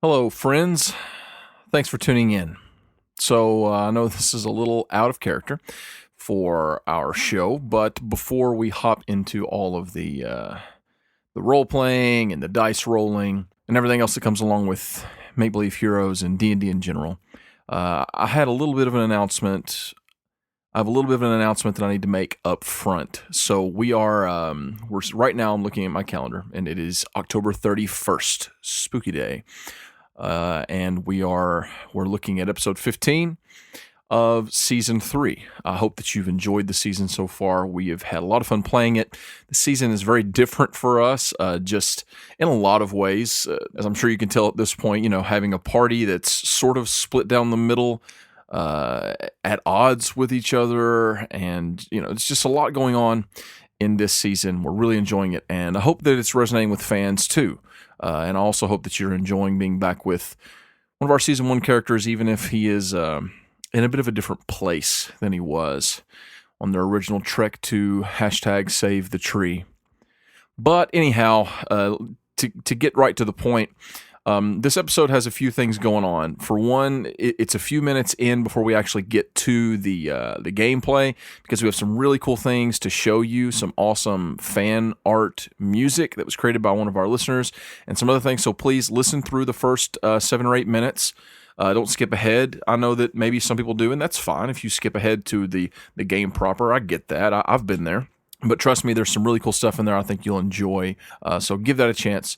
Hello, friends. Thanks for tuning in. So, I know this is a little out of character for our show, but before we hop into all of the role playing and the dice rolling and everything else that comes along with Make Believe Heroes and D&D in general, I had a little bit of an announcement. I have a little bit of an announcement that I need to make up front. So we're right now. I'm looking at my calendar, and it is October 31st, Spooky Day. And we're looking at episode 15 of season 3. I hope that you've enjoyed the season so far. We have had a lot of fun playing it. The season is very different for us, just in a lot of ways. As I'm sure you can tell at this point, having a party that's sort of split down the middle, at odds with each other, and it's just a lot going on in this season. We're really enjoying it, and I hope that it's resonating with fans too. And I also hope that you're enjoying being back with one of our season 1 characters, even if he is in a bit of a different place than he was on their original trek to #save the tree. But anyhow, to get right to the point, this episode has a few things going on. For one, it's a few minutes in before we actually get to the gameplay, because we have some really cool things to show you, some awesome fan art music that was created by one of our listeners, and some other things. So please listen through the first 7 or 8 minutes. Don't skip ahead. I know that maybe some people do, and that's fine if you skip ahead to the game proper. I get that. I've been there. But trust me, there's some really cool stuff in there I think you'll enjoy. So give that a chance.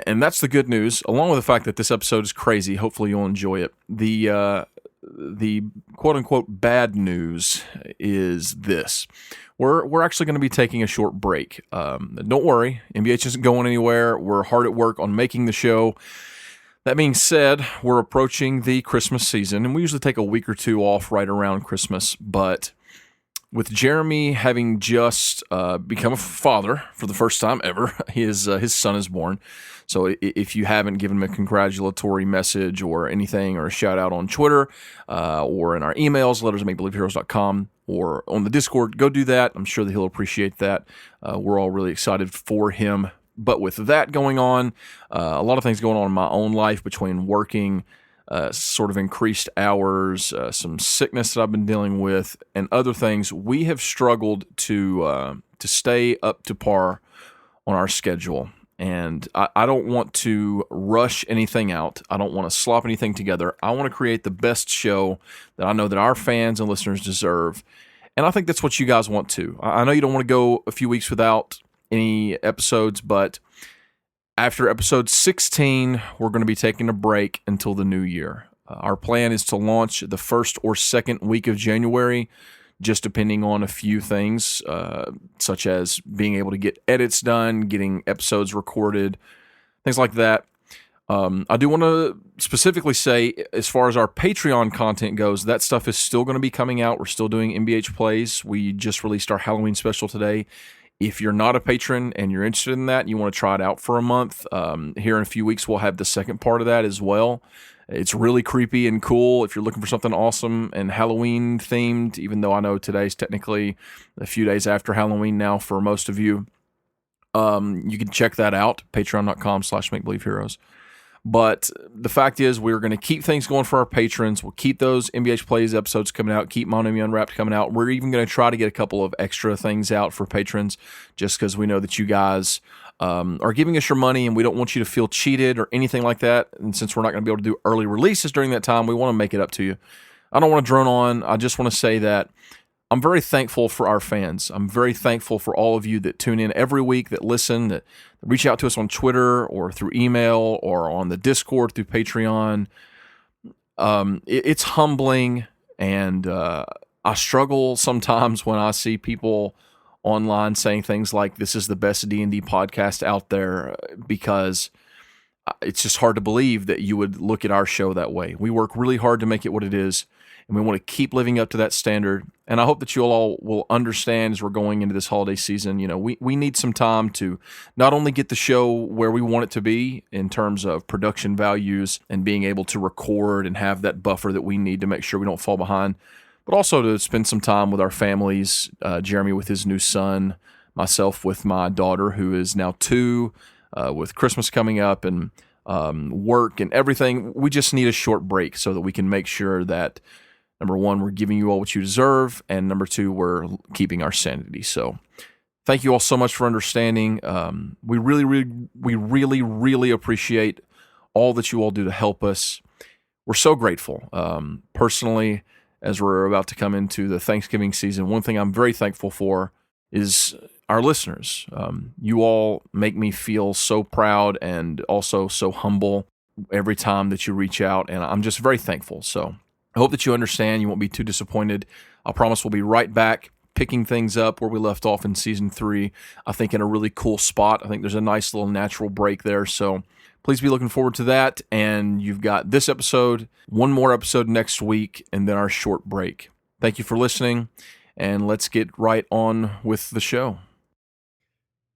And that's the good news, along with the fact that this episode is crazy. Hopefully you'll enjoy it. The quote-unquote bad news is this. We're actually going to be taking a short break. Don't worry, MBH isn't going anywhere. We're hard at work on making the show. That being said, we're approaching the Christmas season, and we usually take a week or two off right around Christmas, but with Jeremy having just become a father for the first time ever, his son is born. So if you haven't given him a congratulatory message or anything, or a shout out on Twitter, or in our emails, letters@makebelieveheroes.com, or on the Discord, go do that. I'm sure that he'll appreciate that. We're all really excited for him. But with that going on, a lot of things going on in my own life, between working, sort of increased hours, some sickness that I've been dealing with, and other things, we have struggled to stay up to par on our schedule. And I don't want to rush anything out. I don't want to slop anything together. I want to create the best show that I know that our fans and listeners deserve. And I think that's what you guys want too. I know you don't want to go a few weeks without any episodes, but after episode 16, we're going to be taking a break until the new year. Our plan is to launch the first or second week of January, just depending on a few things, such as being able to get edits done, getting episodes recorded, things like that. I do want to specifically say, as far as our Patreon content goes, that stuff is still going to be coming out. We're still doing MBH Plays. We just released our Halloween special today. If you're not a patron and you're interested in that, and you want to try it out for a month, here in a few weeks we'll have the second part of that as well. It's really creepy and cool if you're looking for something awesome and Halloween themed, even though I know today's technically a few days after Halloween now for most of you. You can check that out, patreon.com/makebelieveheroes. But the fact is, we're going to keep things going for our patrons. We'll keep those MBH Plays episodes coming out, keep Monami Unwrapped coming out. We're even going to try to get a couple of extra things out for patrons, just because we know that you guys are giving us your money, and we don't want you to feel cheated or anything like that. And since we're not going to be able to do early releases during that time, we want to make it up to you. I don't want to drone on. I just want to say that I'm very thankful for our fans. I'm very thankful for all of you that tune in every week, that listen, that reach out to us on Twitter or through email or on the Discord through Patreon. It's humbling, and I struggle sometimes when I see people online saying things like, this is the best D&D podcast out there, because it's just hard to believe that you would look at our show that way. We work really hard to make it what it is, and we want to keep living up to that standard. And I hope that you all will understand as we're going into this holiday season. We need some time to not only get the show where we want it to be in terms of production values and being able to record and have that buffer that we need to make sure we don't fall behind, but also to spend some time with our families, Jeremy with his new son, myself with my daughter, who is now 2, with Christmas coming up, and work and everything. We just need a short break so that we can make sure that, number one, we're giving you all what you deserve, and number two, we're keeping our sanity. So thank you all so much for understanding. We really appreciate all that you all do to help us. We're so grateful. Personally, as we're about to come into the Thanksgiving season, one thing I'm very thankful for is our listeners. You all make me feel so proud and also so humble every time that you reach out, and I'm just very thankful. So I hope that you understand. You won't be too disappointed. I promise we'll be right back, picking things up where we left off in season 3. I think in a really cool spot. I think there's a nice little natural break there. So please be looking forward to that. And you've got this episode, one more episode next week, and then our short break. Thank you for listening, and let's get right on with the show.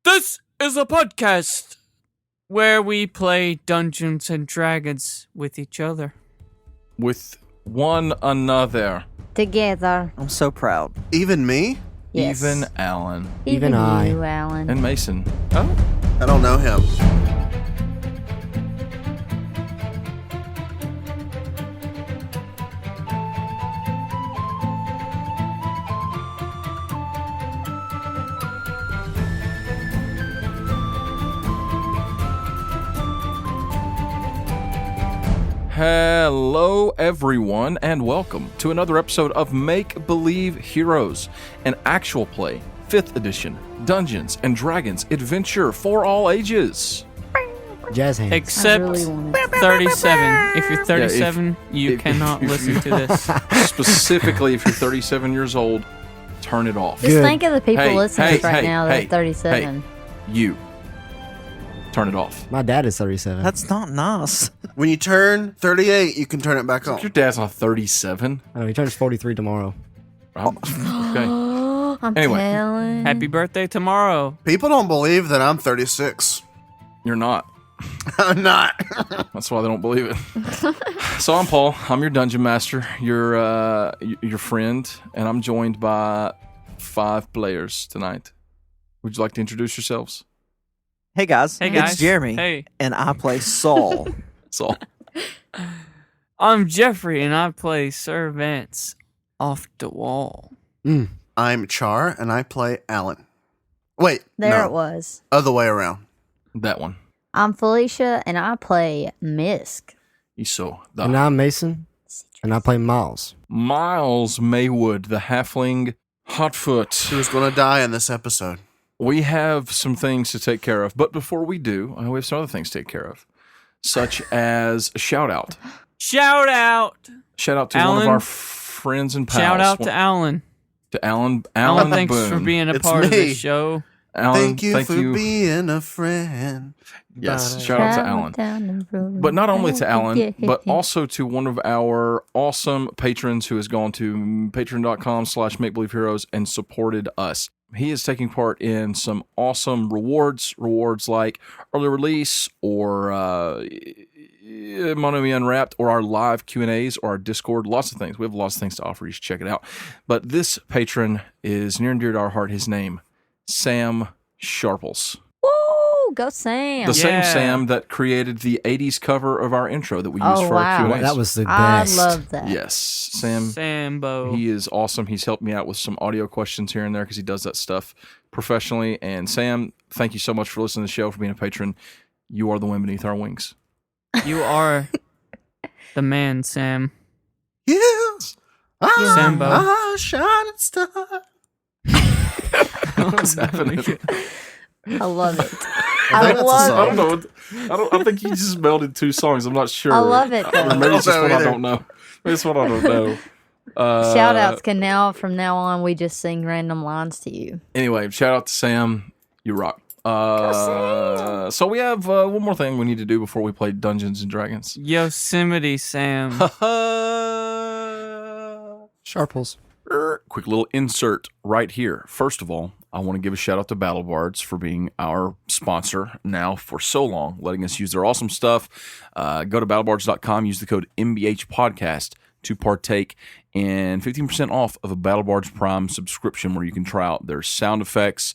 This is a podcast where we play Dungeons and Dragons with each other. With one another. Together. I'm so proud. Even me? Yes. Even Alan. Even I. you, Alan. And Mason. Oh, I don't know him. Hello, everyone, and welcome to another episode of Make Believe Heroes, an actual play, 5th edition, Dungeons and Dragons adventure for all ages. Jazz hands. except I really wanted to. 37. If you're 37, you if- cannot if listen you- to this. Specifically, if you're 37 years old, turn it off. Just Good. think of the people Hey, listening hey, right hey, now that hey, are 37. You. Turn it off. My dad is 37. That's not nice. When you turn 38, you can turn it back Your on. dad's not 37. Oh, he turns 43 tomorrow. Okay. I'm Anyway. telling. Happy birthday tomorrow. People don't believe that I'm 36. You're not. I'm not. That's why they don't believe it. So I'm Paul. I'm your dungeon master, your friend, and I'm joined by 5 players tonight. Would you like to introduce yourselves? Hey guys. Hey, guys. It's Jeremy. Hey. And I play Saul. Saul. I'm Jeffrey, and I play Sir Vance off the wall. I'm Char, and I play Alan. Wait, There no. it was. Other way around. That one. I'm Felicia, and I play Misk. Iso. And I'm Mason. And I play Miles. Miles Maywood, the halfling Hotfoot. Who's going to die in this episode? We have some things to take care of, but before we do, we have some other things to take care of, such as a shout out. Shout out. Shout out to one Alan. of our friends and pals. Shout out to Alan. to Alan. Alan, thanks Boone. for being a It's part of me. this show. Alan, Thank you for being a friend. Yes, Bye. shout out to Alan. But not only to Alan, but also to one of our awesome patrons who has gone to patreon.com/makebelieveheroes and supported us. He is taking part in some awesome rewards like early release or Monomi Unwrapped or our live Q&As or our Discord, lots of things. We have lots of things to offer. You should check it out. But this patron is near and dear to our heart. His name, Sam Sharples. Woo! Go Sam. The same Yeah. Sam that created the 80s cover of our intro that we used Oh, for wow. our Q&As. That was the I best. love that. Yes, Sam. Sambo. He is awesome. He's helped me out with some audio questions here and there because he does that stuff professionally. And Sam, thank you so much for listening to the show, for being a patron. You are the wind beneath our wings. You are the man, Sam. Yes. Sambo. Ah, shining star. What's happening? I love it. I think that's a love song. I don't know. I think you just melded 2 songs. I'm not sure. I love it, though. Or maybe it's just I don't one know I either. don't know. Maybe it's one I don't know. Shout outs can from now on, we just sing random lines to you. Anyway, shout out to Sam. You rock. So we have one more thing we need to do before we play Dungeons and Dragons. Yosemite Sam. Sharples. Quick little insert right here. First of all, I want to give a shout out to Battle Bards for being our sponsor now for so long, letting us use their awesome stuff. Go to battlebards.com, use the code MBH Podcast to partake in 15% off of a Battle Bards Prime subscription where you can try out their sound effects,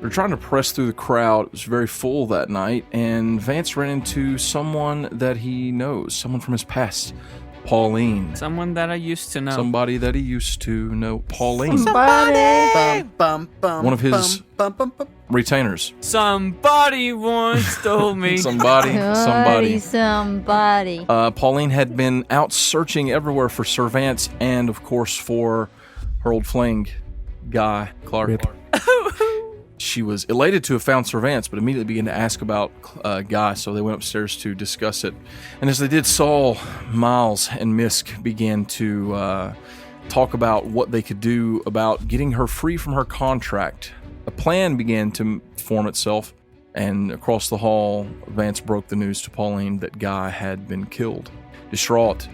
They're trying to press through the crowd. It was very full that night, and Vance ran into someone that he knows, someone from his past, Pauline. Someone that I used to know. Somebody that he used to know, Pauline. Bum, bum, bum, One of his bum, bum, bum. retainers. Somebody once told me. Somebody. Pauline had been out searching everywhere for Sir Vance and, of course, for her old fling, Guy Clark. Rip. She was elated to have found Sir Vance, but immediately began to ask about Guy, so they went upstairs to discuss it. And as they did, Saul, Miles, and Misk began to talk about what they could do about getting her free from her contract. A plan began to form itself, and across the hall, Vance broke the news to Pauline that Guy had been killed. Distraught,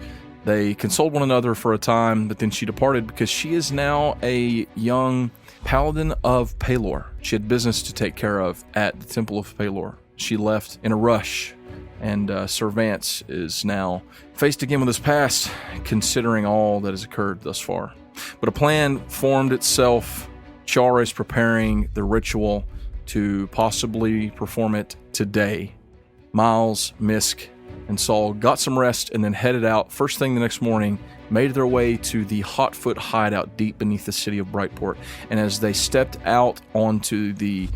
they consoled one another for a time, but then she departed because she is now a young paladin of Palor. She had business to take care of at the Temple of Palor. She left in a rush, and Sir Vance is now faced again with his past, considering all that has occurred thus far. But a plan formed itself. Chara is preparing the ritual to possibly perform it today. Miles, Misk, and Saul got some rest and then headed out first thing the next morning, made their way to the Hotfoot hideout deep beneath the city of Brightport. And as they stepped out onto the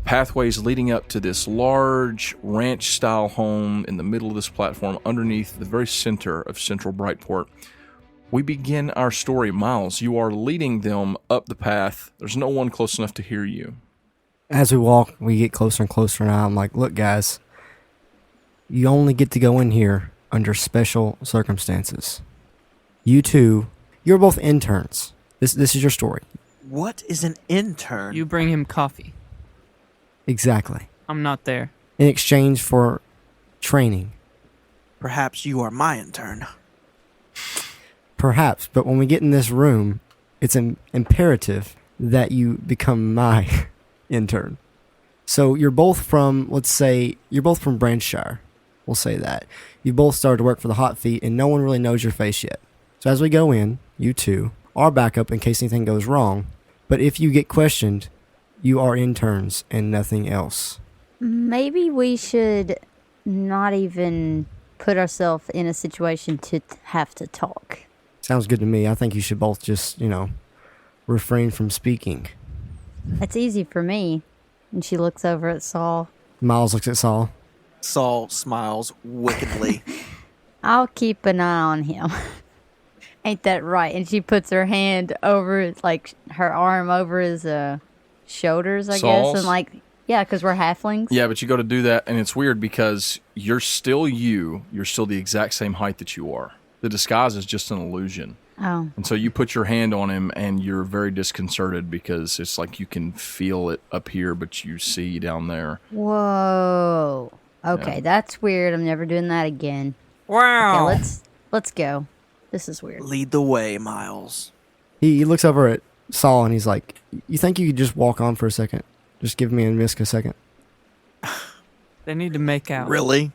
pathways leading up to this large ranch-style home in the middle of this platform underneath the very center of central Brightport, we begin our story. Miles, you are leading them up the path. There's no one close enough to hear you. As we walk, we get closer and closer, and I'm like, look, guys, you only get to go in here under special circumstances. You two, you're both interns. This is your story. What is an intern? You bring him coffee. Exactly. I'm not there. In exchange for training. Perhaps you are my intern. Perhaps, but when we get in this room, it's imperative that you become my intern. So you're both from, let's say, you're both from Branchshire. We'll say that. You both started to work for the Hot Feet, and no one really knows your face yet. So as we go in, you two are backup in case anything goes wrong. But if you get questioned, you are interns and nothing else. Maybe we should not even put ourselves in a situation to have to talk. Sounds good to me. I think you should both just, refrain from speaking. It's easy for me. And she looks over at Saul. Miles looks at Saul. Saul smiles wickedly. I'll keep an eye on him. Ain't that right? And she puts her hand over, like, her arm over his shoulders, I Saul's? guess. And, yeah, because we're halflings. Yeah, but you go to do that, and it's weird because you're still you. You're still the exact same height that you are. The disguise is just an illusion. Oh. And so you put your hand on him, and you're very disconcerted because it's like you can feel it up here, but you see down there. Whoa. Okay, that's weird. I'm never doing that again. Wow. Okay, let's go. This is weird. Lead the way, Miles. He looks over at Saul and he's like, you think you could just walk on for a second? Just give me and Misk a second. They need to make out. Really?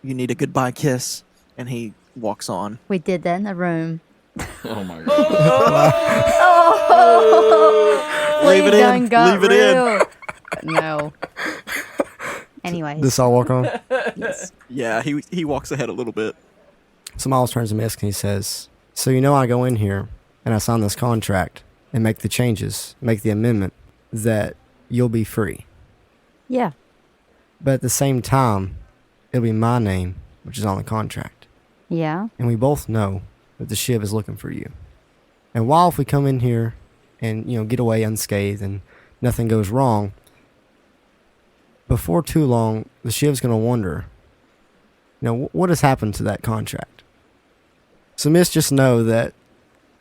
You need a goodbye kiss? And he walks on. We did that in the room. Oh, my God. Leave it in. Leave it in. No. Anyways. Does Saul walk on? Yes. Yeah, he walks ahead a little bit. So Miles turns to Misk and he says, so I go in here and I sign this contract and make the changes, make the amendment that you'll be free. Yeah. But at the same time, it'll be my name, which is on the contract. Yeah. And we both know that the Shiv is looking for you. And while if we come in here and, get away unscathed and nothing goes wrong, before too long, the Shiv's going to wonder, what has happened to that contract? So, Miss, just know that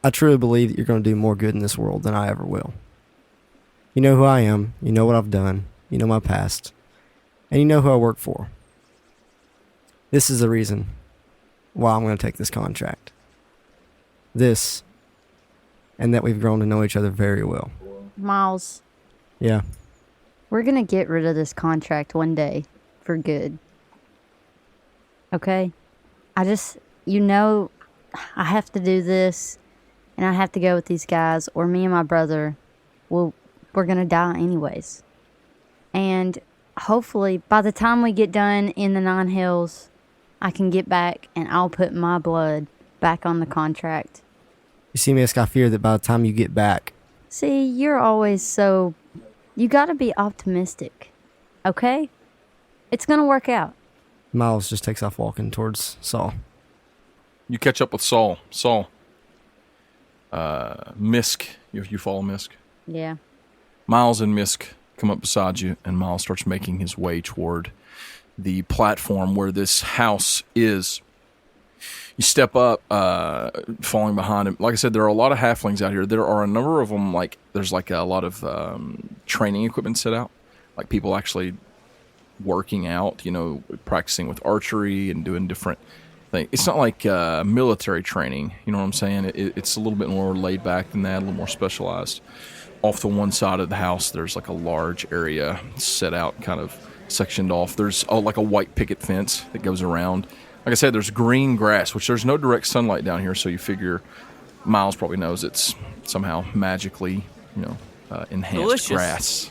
I truly believe that you're going to do more good in this world than I ever will. You know who I am. You know what I've done. You know my past. And you know who I work for. This is the reason why I'm going to take this contract. This, and that we've grown to know each other very well. Miles, Yeah. we're going to get rid of this contract one day for good. Okay? I have to do this, and I have to go with these guys, or me and my brother, we're going to die anyways. And hopefully, by the time we get done in the Nine Hills, I can get back and I'll put my blood back on the contract. You see, Misk, I fear that by the time you get back, See, you're always so... You gotta be optimistic, okay? It's gonna work out. Miles just takes off walking towards Saul. You catch up with Saul. Saul. Misk. You follow Misk? Yeah. Miles and Misk come up beside you, and Miles starts making his way toward the platform where this house is. You step up, falling behind him. Like I said, there are a lot of halflings out here. There are a number of them, there's a lot of training equipment set out. Like people actually working out, practicing with archery and doing different things. It's not like military training, you know what I'm saying? It's a little bit more laid back than that, a little more specialized. Off to one side of the house, there's like a large area set out, kind of sectioned off. There's like a white picket fence that goes around. Like I said, there's green grass, which there's no direct sunlight down here, so you figure Miles probably knows it's somehow magically, enhanced Delicious. grass.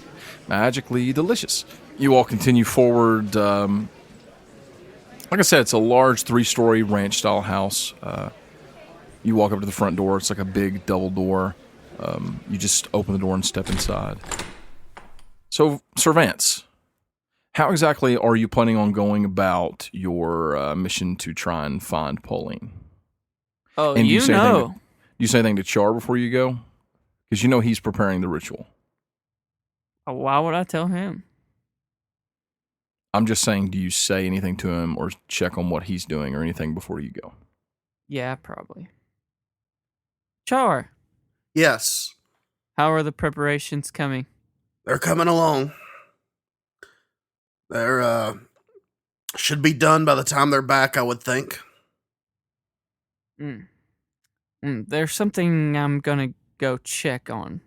Magically delicious. You all continue forward. Like I said, it's a large 3-story ranch-style house. You walk up to the front door. It's like a big double door. You just open the door and step inside. So, Sir Vance, how exactly are you planning on going about your mission to try and find Pauline? Oh, And do you say know. anything do you say anything to Char before you go? Because you know he's preparing the ritual. Why would I tell him? I'm just saying, do you say anything to him or check on what he's doing or anything before you go? Yeah, probably. Char, Yes, how are the preparations coming? they're coming along. They're should be done by the time they're back, I would think. There's something I'm gonna go check on.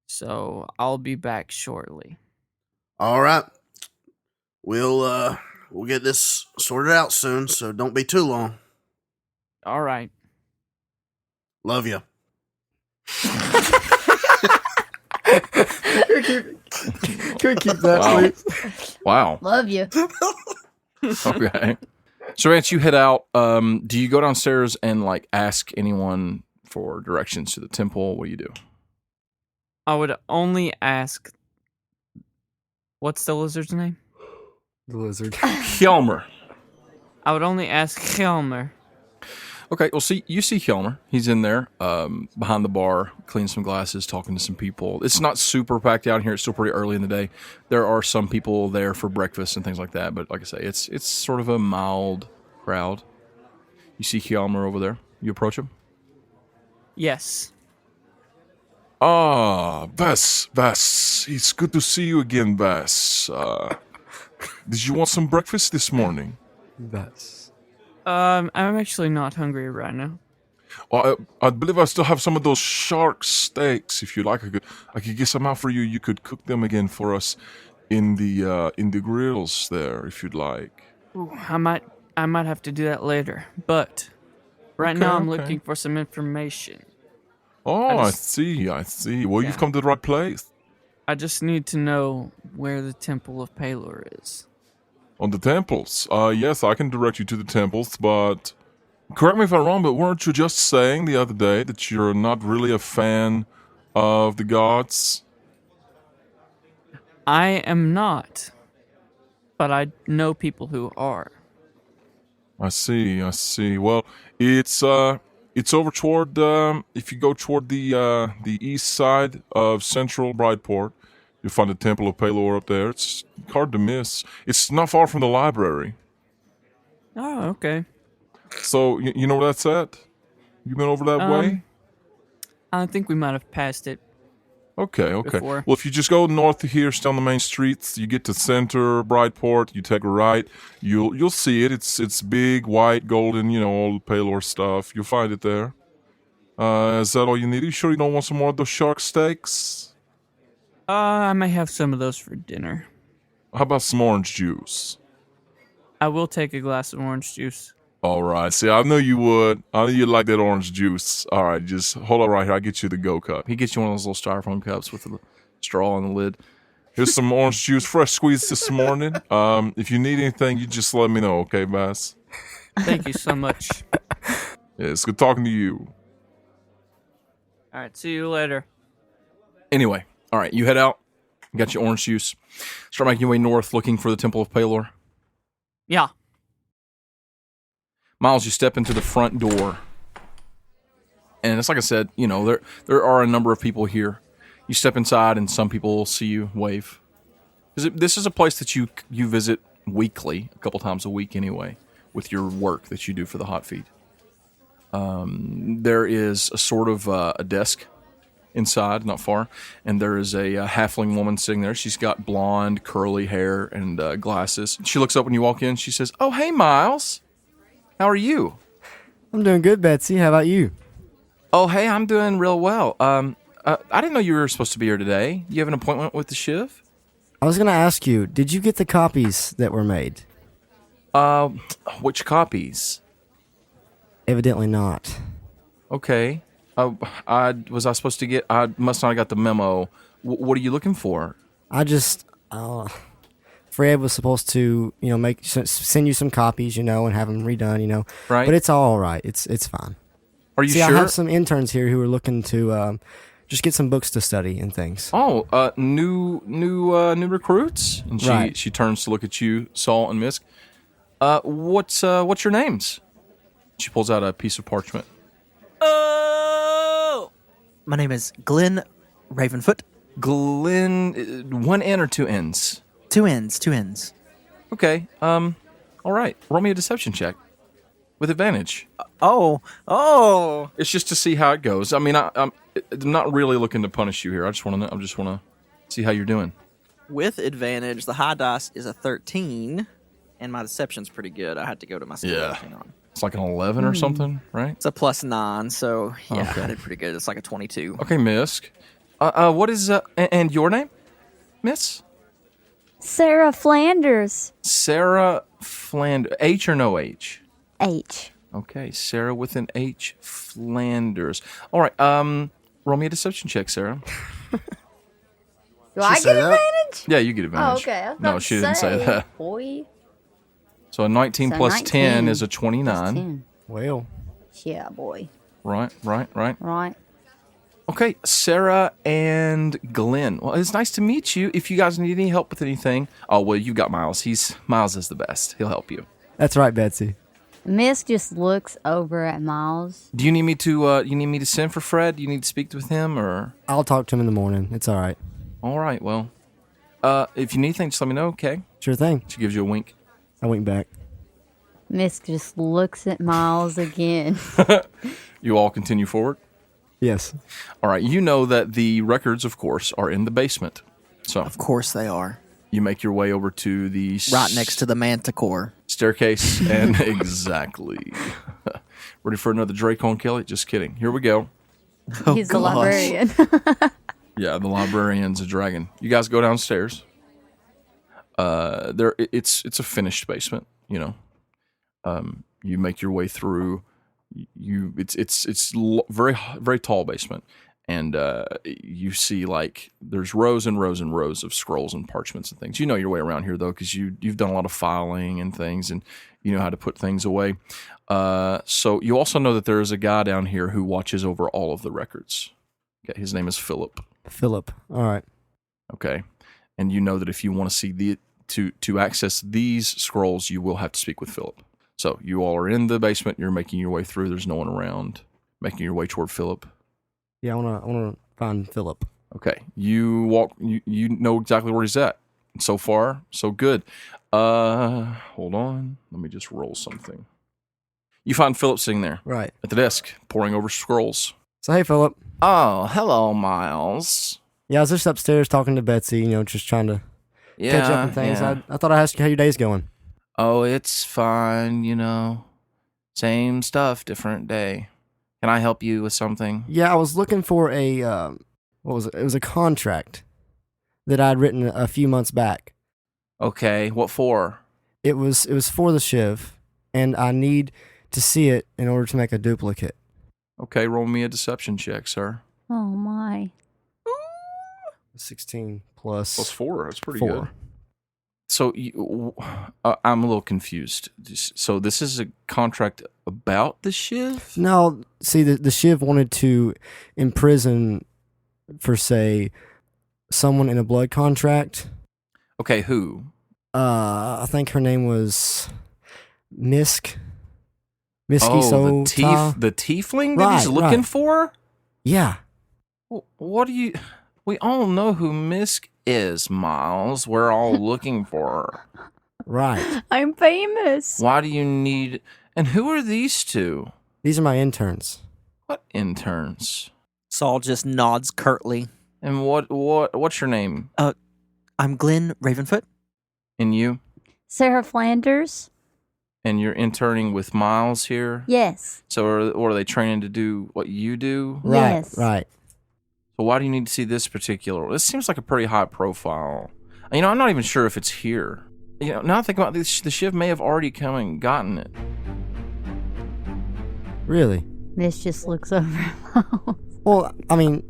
So I'll be back shortly. All right. We'll get this sorted out soon, so don't be too long. All right. Love you. Can we keep that, Wow. please? Wow. Love you. Okay. So, Vance, you head out. Do you go downstairs and ask anyone for directions to the temple? What do you do? I would only ask. What's the lizard's name? The lizard. Hjalmar. I would only ask Helmer. Okay, well, you see Hjalmar. He's in there behind the bar, cleaning some glasses, talking to some people. It's not super packed out here. It's still pretty early in the day. There are some people there for breakfast and things like that. But like I say, it's sort of a mild crowd. You see Hjalmar over there. You approach him. Yes. Ah, Bess, it's good to see you again, Bess. Did you want some breakfast this morning? That's... I'm actually not hungry right now. Well, I believe I still have some of those shark steaks. If you like, I could get some out for you. You could cook them again for us in the grills there, if you'd like. Ooh, I might have to do that later. But right Okay, now I'm okay. looking for some information. Oh, I just- see. Well, Yeah. you've come to the right place. I just need to know where the Temple of Palor is. On the temples. Yes, I can direct you to the temples, but correct me if I'm wrong, but weren't you just saying the other day that you're not really a fan of the gods? I am not, but I know people who are. I see. Well, it's over toward if you go toward the east side of Central Brideport, you'll find the Temple of Palor up there. It's hard to miss. It's not far from the library. Oh, okay. So you know where that's at? You been over that way? I think we might have passed it. Okay. before. Well, if you just go north of here, stay on the main streets, you get to Center Brideport, you take a right, you'll see it. It's big, white, golden, all the Palor stuff. You'll find it there. Is that all you need? Are you sure you don't want some more of those shark steaks? I may have some of those for dinner. How about some orange juice? I will take a glass of orange juice. All right. See, I knew you would. I knew you'd like that orange juice. All right, just hold on right here. I'll get you the go cup. He gets you one of those little styrofoam cups with the straw on the lid. Here's some orange juice, fresh squeezed this morning. If you need anything, you just let me know, okay, Bass? Thank you so much. Yeah, it's good talking to you. All right, see you later. Anyway, all right, you head out. You got your orange juice. Start making your way north, looking for the Temple of Palor. Yeah. Miles, you step into the front door. And it's like I said, there are a number of people here. You step inside, and some people see you, wave. This is a place that you visit weekly, a couple times a week anyway, with your work that you do for the Hot Feed. There is a sort of a desk inside, not far, and there is a halfling woman sitting there. She's got blonde, curly hair and glasses. She looks up when you walk in. She says, "Oh, hey, Miles. How are you?" I'm doing good, Betsy. How about you? "Oh, hey, I'm doing real well. I didn't know you were supposed to be here today. You have an appointment with the Shiv?" I was going to ask you, did you get the copies that were made? Which copies? Evidently not. Okay. I supposed to get? I must not have got the memo. What are you looking for? I just, Fred was supposed to, send you some copies, and have them redone, Right. But it's all right. It's fine. Are you See, sure? I have some interns here who are looking to just get some books to study and things. Oh, new recruits. And Right. she turns to look at you, Saul and Misk. What's your names? She pulls out a piece of parchment. Oh! My name is Glenn Ravenfoot. Glenn, one N or two N's? Two ends. Okay. All right. Roll me a deception check with advantage. Oh. It's just to see how it goes. I mean, I'm not really looking to punish you here. I just want to see how you're doing. With advantage, the high dice is a 13, and my deception's pretty good. I had to go to my skill. Yeah. Hang on. It's like an 11 or something, right? It's a +9, so yeah, Okay. I did pretty good. It's like a 22. Okay, Misk. What is and your name, Miss? Sarah Flanders. Sarah Flanders. H or no H? H. Okay, Sarah with an H. Flanders. All right. Roll me a deception check, Sarah. Do I get advantage? Yeah, you get Oh, advantage. okay. I was No, about she to didn't say that. Boy. So a 19 So plus 19 10 is a plus 29. 10. Well, Yeah, boy. Right. Right. Okay, Sarah and Glenn. Well, it's nice to meet you. If you guys need any help with anything, oh well, you got Miles. Miles is the best. He'll help you. that's right, Betsy. Miss just looks over at Miles. Do you need me to send for Fred? Do you need to speak with him or? I'll talk to him in the morning. It's all right. All right. Well, if you need anything, just let me know. Okay. Sure thing. She gives you a wink. I wink back. Miss just looks at Miles again. You all continue forward. Yes. All right. You know that the records, of course, are in the basement. So Of course they are. you make your way over to the Right next to the manticore. staircase, and exactly. Ready for another Draco and Kelly? Just kidding. Here we go. He's a gosh. librarian. Yeah, the librarian's a dragon. You guys go downstairs. It's a finished basement. You make your way through. It's very very tall basement, and you see like there's rows and rows and rows of scrolls and parchments and things. You know your way around here though, because you've done a lot of filing and things, and you know how to put things away. So you also know that there is a guy down here who watches over all of the records. Okay, his name is Philip. Philip. All right. Okay, and you know that if you want to see to access these scrolls, you will have to speak with Philip. So you all are in the basement. You're making your way through. There's no one around. Making your way toward Philip. Yeah, I wanna find Philip. Okay, you walk. You know exactly where he's at. So far, so good. Hold on. Let me just roll something. You find Philip sitting there Right. at the desk, poring over scrolls. So hey, Philip. Oh, hello, Miles. Yeah, I was just upstairs talking to Betsy. Just trying to Yeah, catch up on things. yeah. I thought I'd ask you how your day's going. Oh, it's fine. Same stuff, different day. Can I help you with something? Yeah, I was looking for a what was it? It was a contract that I'd written a few months back. Okay, what for? It was for the Shiv, and I need to see it in order to make a duplicate. Okay, roll me a deception check, sir. Oh my. 16 plus Plus 4. That's pretty 4. good. So I'm a little confused. So this is a contract about the Shiv? No, see, the Shiv wanted to imprison, for say, someone in a blood contract. Okay, who? I think her name was Misk. Misky Oh, So the tiefling that he's looking for? Yeah. What do you... We all know who Misk is, Miles. We're all looking for her. Right. I'm famous. Why do you need... And who are these two? These are my interns. What interns? Saul just nods curtly. And what's your name? I'm Glenn Ravenfoot. And you? Sarah Flanders? And you're interning with Miles here? Yes. So are they training to do what you do? Right, Yes. right. So why do you need to see this particular? This seems like a pretty high profile. You know, I'm not even sure if it's here. You know, now I think about this, the Shiv may have already come and gotten it. Really? Miss just looks over. Well, I mean,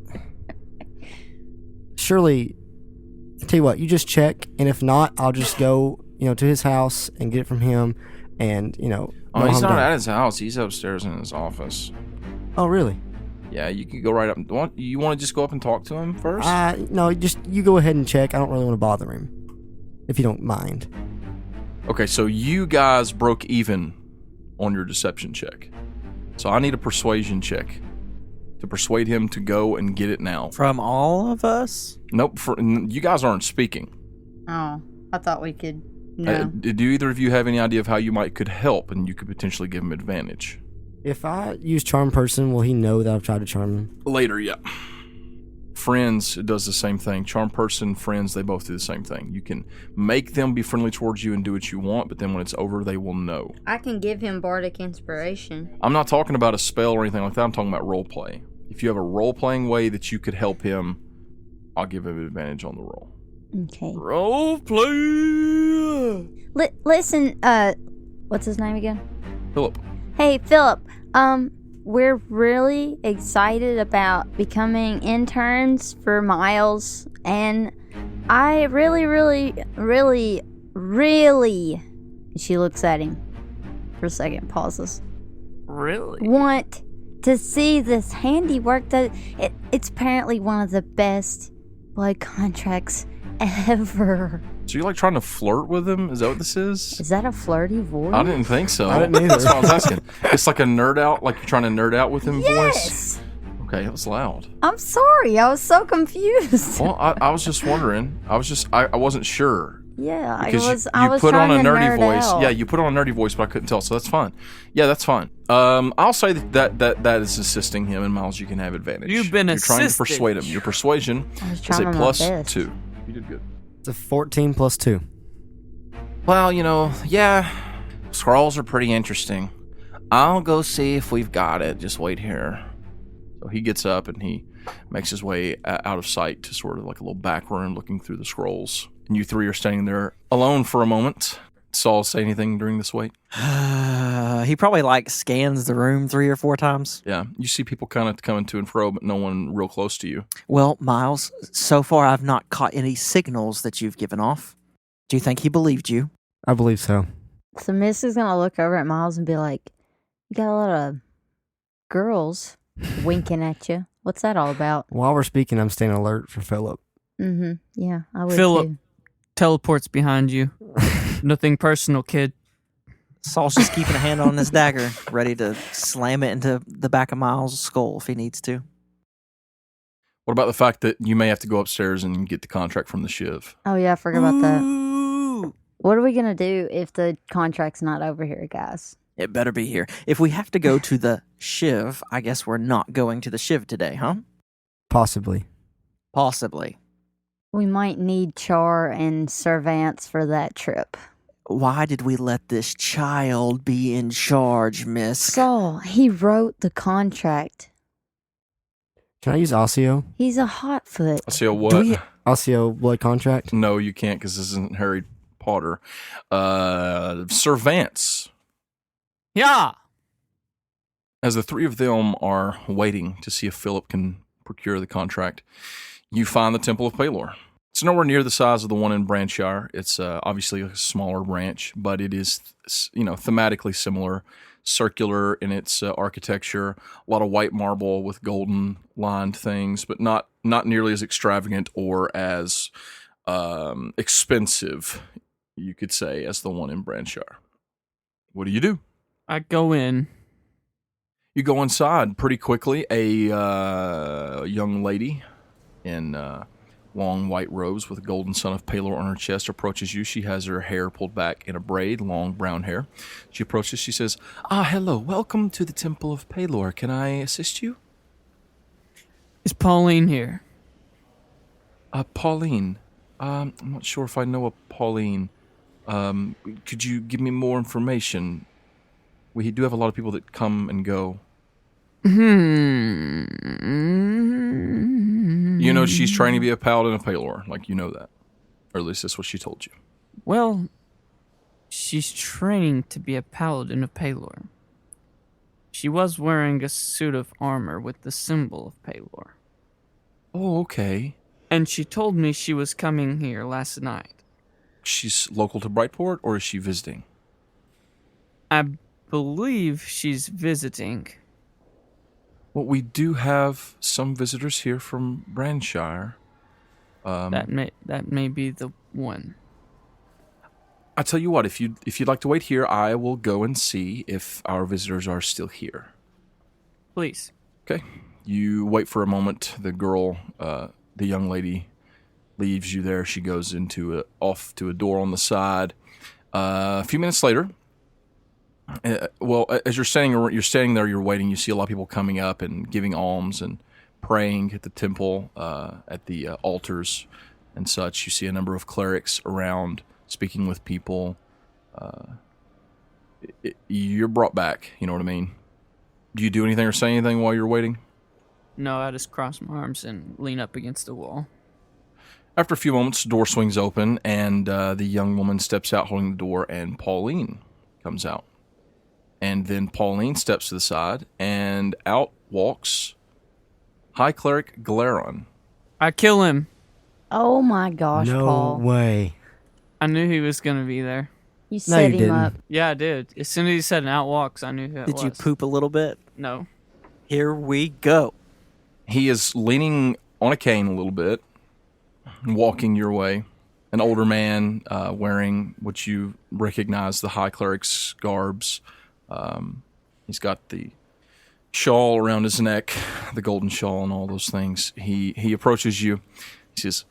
surely, I tell you what, you just check, and if not, I'll just go, to his house and get it from him, and, Oh, no he's harm not done. at his house. He's upstairs in his office. Oh, really? Yeah, you can go right up. You want to just go up and talk to him first? No, just, you go ahead and check. I don't really want to bother him, if you don't mind. Okay, so you guys broke even on your deception check. So I need a persuasion check to persuade him to go and get it now. From all of us? Nope, you guys aren't speaking. Oh, I thought we could. No. Do either of you have any idea of how you could help and you could potentially give him advantage? If I use charm person, will he know that I've tried to charm him? Later, yeah. Friends does the same thing. Charm person, friends, they both do the same thing. You can make them be friendly towards you and do what you want, but then when it's over, they will know. I can give him bardic inspiration. I'm not talking about a spell or anything like that. I'm talking about role play. If you have a role-playing way that you could help him, I'll give him advantage on the roll. Okay. Role play! Listen, what's his name again? Philip. Hey, Philip. We're really excited about becoming interns for Miles, and I really, she looks at him for a second, pauses. Really? Want to see this handiwork that it's apparently one of the best blood contracts ever. So you're trying to flirt with him? Is that what this is? Is that a flirty voice? I didn't think so. I didn't either. That's what I was asking. It's like a nerd out, like you're trying to nerd out with him voice? Yes! Okay, it was loud. I'm sorry, I was so confused. Well, I was just wondering. I wasn't sure. Yeah, Because I was put on trying a to nerdy nerd voice. out. Yeah, you put on a nerdy voice, but I couldn't tell, so that's fine. Yeah, that's fine. I'll say that is assisting him, and Miles, you can have advantage. You've been You're trying to assisted. persuade him. Your persuasion I was is trying a my plus best. 2. You did good. It's a 14 plus 2. Well, yeah, scrolls are pretty interesting. I'll go see if we've got it. Just wait here. So he gets up and he makes his way out of sight to sort of like a little back room looking through the scrolls. And you three are standing there alone for a moment. Saul say anything during this wait? He probably scans the room 3 or 4 times. Yeah, you see people kind of coming to and fro, but no one real close to you. Well, Miles, so far I've not caught any signals that you've given off. Do you think he believed you? I believe so. So Miss is gonna look over at Miles and be like, "You got a lot of girls winking at you. What's that all about?" While we're speaking, I'm staying alert for Philip. Mm-hmm. Yeah, I would Philip too. teleports behind you. Nothing personal, kid. Saul's just keeping a hand on this dagger, ready to slam it into the back of Miles' skull if he needs to. What about the fact that you may have to go upstairs and get the contract from the Shiv? Oh yeah, I forgot about that. Ooh. What are we gonna do if the contract's not over here, guys? It better be here. If we have to go to the Shiv, I guess we're not going to the Shiv today, huh? Possibly. Possibly. We might need Char and Servants for that trip. Why did we let this child be in charge, miss? Saul, he wrote the contract. Can I use Osseo? He's a hotfoot. I see a what? Do we- Osseo blood contract? No, you can't because this isn't Harry Potter. Servants. Yeah. As the three of them are waiting to see if Philip can procure the contract, you find the Temple of Palor. It's nowhere near the size of the one in Branshire. It's obviously a smaller branch, but it is, thematically similar, circular in its architecture. A lot of white marble with golden lined things, but not nearly as extravagant or as expensive, you could say, as the one in Branshire. What do? I go in. You go inside pretty quickly. A young lady in long white robes with a golden sun of Palor on her chest approaches you. She has her hair pulled back in a braid, long brown hair. She approaches. She says, hello. Welcome to the Temple of Palor. Can I assist you? Is Pauline here? Pauline. I'm not sure if I know a Pauline. Could you give me more information? We do have a lot of people that come and go. You know she's trying to be a paladin of Palor. Like, you know that. Or at least that's what she told you. Well, she's training to be a paladin of Palor. She was wearing a suit of armor with the symbol of Palor. Oh, okay. And she told me she was coming here last night. She's local to Brightport, or is she visiting? I believe she's visiting. Well, we do have some visitors here from Branshire. That may be the one. I tell you what, if you'd like to wait here, I will go and see if our visitors are still here. Please. Okay. You wait for a moment. The girl, the young lady, leaves you there. She goes off to a door on the side. A few minutes later, as you're standing there, you're waiting. You see a lot of people coming up and giving alms and praying at the temple, at the altars and such. You see a number of clerics around speaking with people. You're brought back. You know what I mean? Do you do anything or say anything while you're waiting? No, I just cross my arms and lean up against the wall. After a few moments, the door swings open, and the young woman steps out holding the door, and Pauline comes out. And then Pauline steps to the side, and out walks High Cleric Galeron. I kill him. Oh my gosh, No Paul. way. I knew he was going to be there. You set him didn't. up. Yeah, I did. As soon as he said an out walks, I knew who it was. Did you poop a little bit? No. Here we go. He is leaning on a cane a little bit, walking your way. An older man wearing what you recognize the High Cleric's garbs. He's got the shawl around his neck, the golden shawl and all those things. He approaches you. He says,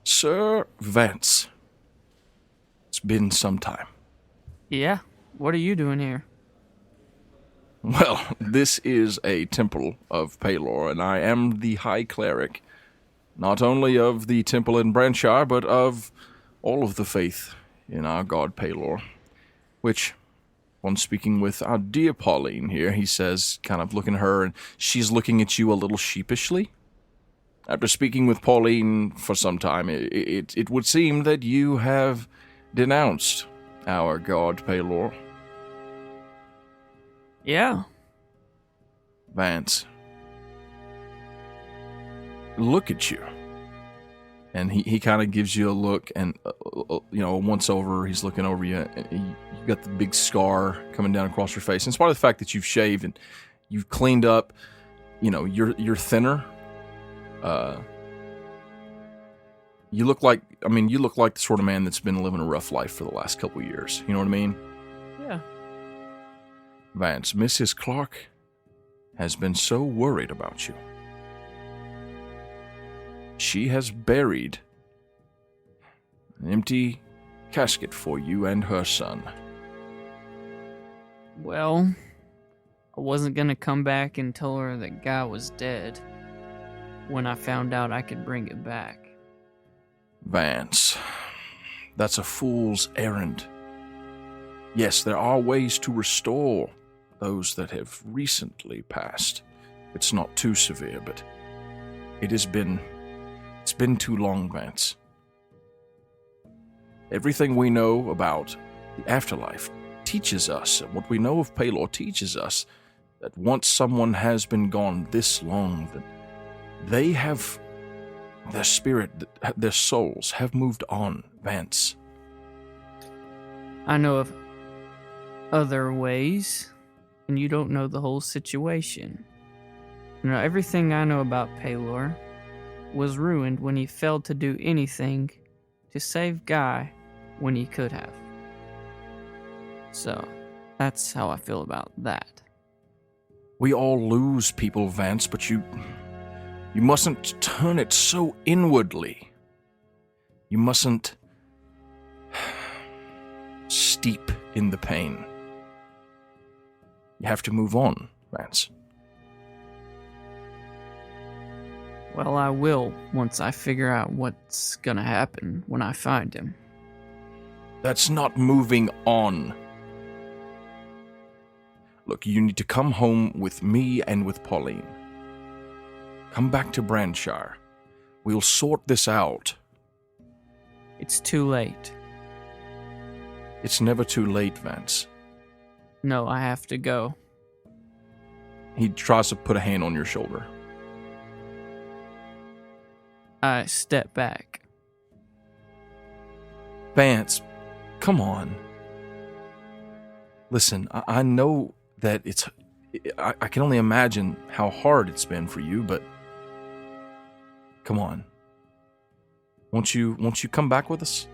Sir Vance. It's been some time. Yeah? What are you doing here? Well, this is a temple of Palor, and I am the High Cleric, not only of the temple in Branshire, but of all of the faith in our god Palor, which, on speaking with our dear Pauline here, he says, kind of looking at her, and she's looking at you a little sheepishly. After speaking with Pauline for some time, it would seem that you have denounced our god Palor. Yeah. Vance, look at you. And he kind of gives you a look, and once over, he's looking over you, and you've got the big scar coming down across your face. In spite of the fact that you've shaved and you've cleaned up, you're thinner. You look like the sort of man that's been living a rough life for the last couple of years. You know what I mean? Yeah. Vance, Mrs. Clark has been so worried about you. She has buried an empty casket for you and her son. Well, I wasn't gonna come back and tell her that Guy was dead when I found out I could bring it back. Vance, that's a fool's errand. Yes, there are ways to restore those that have recently passed. It's not too severe, but it's been too long, Vance. Everything we know about the afterlife teaches us, and what we know of Palor teaches us, that once someone has been gone this long, that they have their spirit, their souls have moved on, Vance. I know of other ways, and you don't know the whole situation. Everything I know about Paylor was ruined when he failed to do anything to save Guy when he could have. So, that's how I feel about that. We all lose people, Vance, but you mustn't turn it so inwardly. You mustn't steep in the pain. You have to move on, Vance. Well, I will once I figure out what's gonna happen when I find him. That's not moving on. Look, you need to come home with me and with Pauline. Come back to Brandshire. We'll sort this out. It's too late. It's never too late, Vance. No, I have to go. He tries to put a hand on your shoulder. I step back. Vance, come on. Listen, I know that I can only imagine how hard it's been for you, but come on. Won't you come back with us?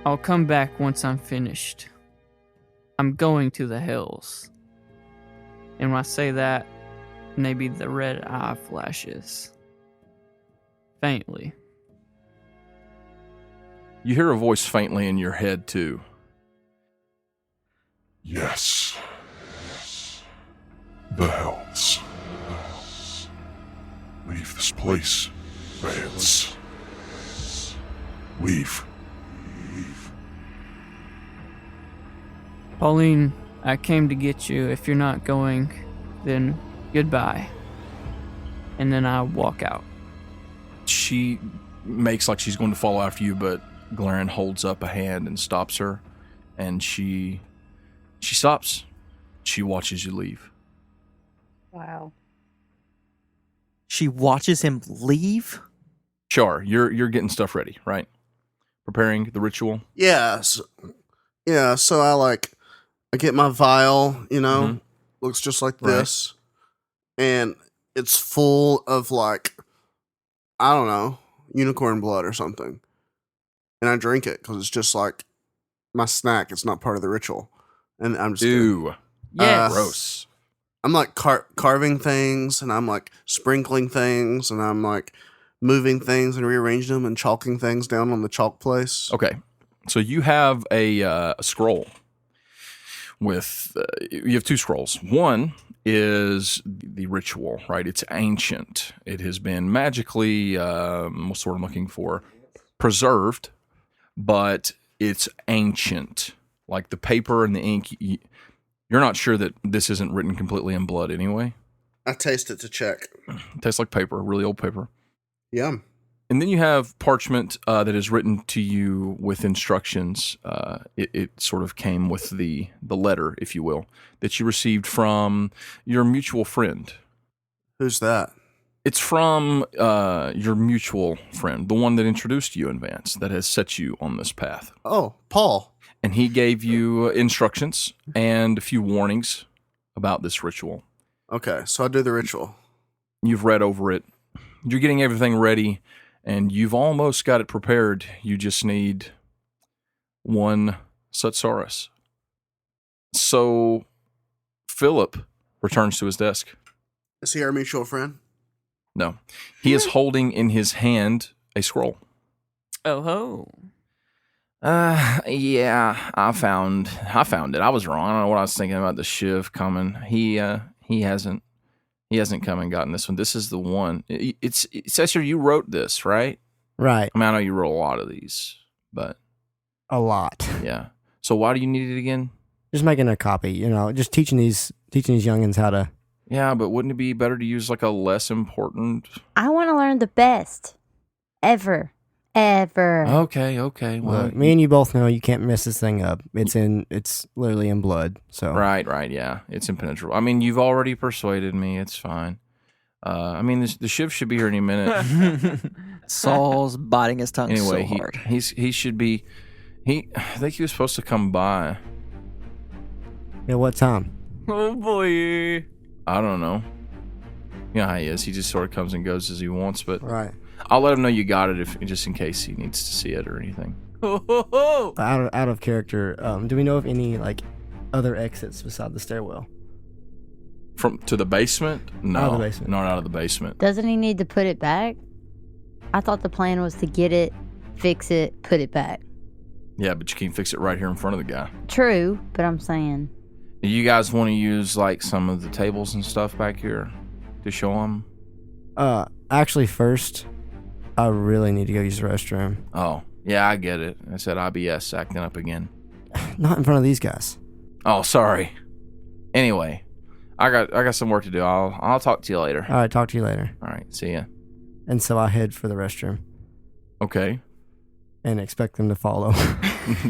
I'll come back once I'm finished. I'm going to the hills. And when I say that, maybe the red eye flashes. Faintly. You hear a voice faintly in your head, too. Yes. The hells. Leave this place, Vance. Leave. Pauline, I came to get you. If you're not going, then goodbye. And then I walk out. She makes like she's going to follow after you, but Glaren holds up a hand and stops her, and she stops. She watches you leave. Wow. She watches him leave? Char, you're getting stuff ready, right? Preparing the ritual. Yes. Yeah, so I get my vial, looks just like this. And it's full of I don't know, unicorn blood or something. And I drink it because it's just like my snack. It's not part of the ritual. And I'm just Ew. Yes. Gross. I'm carving things, and I'm sprinkling things, and I'm moving things and rearranging them and chalking things down on the chalk place. Okay. So you have a scroll with, you have two scrolls. One is the ritual, right? It's ancient. It has been magically, what's the word I'm looking for? Preserved, but it's ancient. Like the paper and the ink, you're not sure that this isn't written completely in blood anyway. I taste it to check. It tastes like paper, really old paper. Yum. And then you have parchment that is written to you with instructions. It sort of came with the letter, if you will, that you received from your mutual friend. Who's that? It's from your mutual friend, the one that introduced you in Vance, that has set you on this path. Oh, Paul. And he gave you instructions and a few warnings about this ritual. Okay, so I do the ritual. You've read over it. You're getting everything ready, and you've almost got it prepared. You just need one Sutsaurus. So Philip returns to his desk. Is he our mutual friend? No. He is holding in his hand a scroll. Oh ho. Yeah, I found it. I was wrong. I don't know what I was thinking about the Shiv coming. He hasn't come and gotten this one. This is the one. It says here you wrote this, right? Right. I mean, I know you wrote a lot of these, but A lot. yeah. So why do you need it again? Just making a copy, just teaching these youngins how to. Yeah, but wouldn't it be better to use like a less important? I want to learn the best ever. Okay. Well, Look, me and you both know you can't mess this thing up. It's literally in blood. So right, yeah. It's impenetrable. I mean, you've already persuaded me. It's fine. I mean, the shiv should be here any minute. Saul's biting his tongue Anyway, so hard. he should be. I think he was supposed to come by. Yeah, what time? Oh boy. I don't know. You know how he is. He just sort of comes and goes as he wants. But Right. I'll let him know you got it just in case he needs to see it or anything. Out of character. Do we know of any like other exits beside the stairwell? To the basement? No, Out of the basement. not out of the basement. Doesn't he need to put it back? I thought the plan was to get it, fix it, put it back. Yeah, but you can't fix it right here in front of the guy. True, but I'm saying. You guys want to use like some of the tables and stuff back here to show him? Actually, first, I really need to go use the restroom. Oh, yeah, I get it. I said IBS acting up again. Not in front of these guys. Oh, sorry. Anyway, I got some work to do. I'll talk to you later. All right, talk to you later. All right, see ya. And so I head for the restroom Okay. and expect them to follow.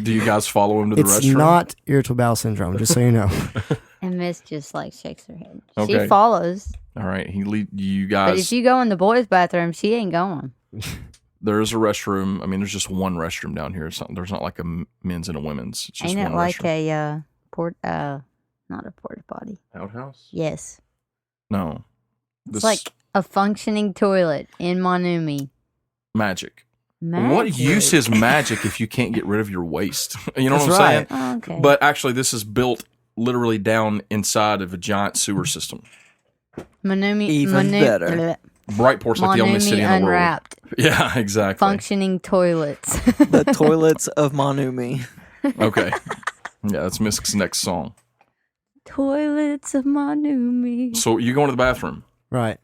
Do you guys follow him to the It's restroom? not irritable bowel syndrome, just so you know. And Miss just like shakes her head. Okay. She follows. All right, you But guys. if you go in the boys' bathroom, she ain't going. There is a restroom. I mean, there's just one restroom down here. There's not like a men's and a women's. It's just Ain't it one like restroom. not a porta potty? Outhouse? Yes. No. It's like a functioning toilet in Monumi. magic. What use is magic if you can't get rid of your waste? You know That's what I'm right. saying? Oh, okay. But actually, this is built literally down inside of a giant sewer system. Monumi, Even better. bleh. Brightport's like the only city in the world. Unwrapped. Yeah, exactly. Functioning toilets. The toilets of Monumi. Okay. Yeah, that's Misk's next song. Toilets of Monumi. So you go into the bathroom. Right.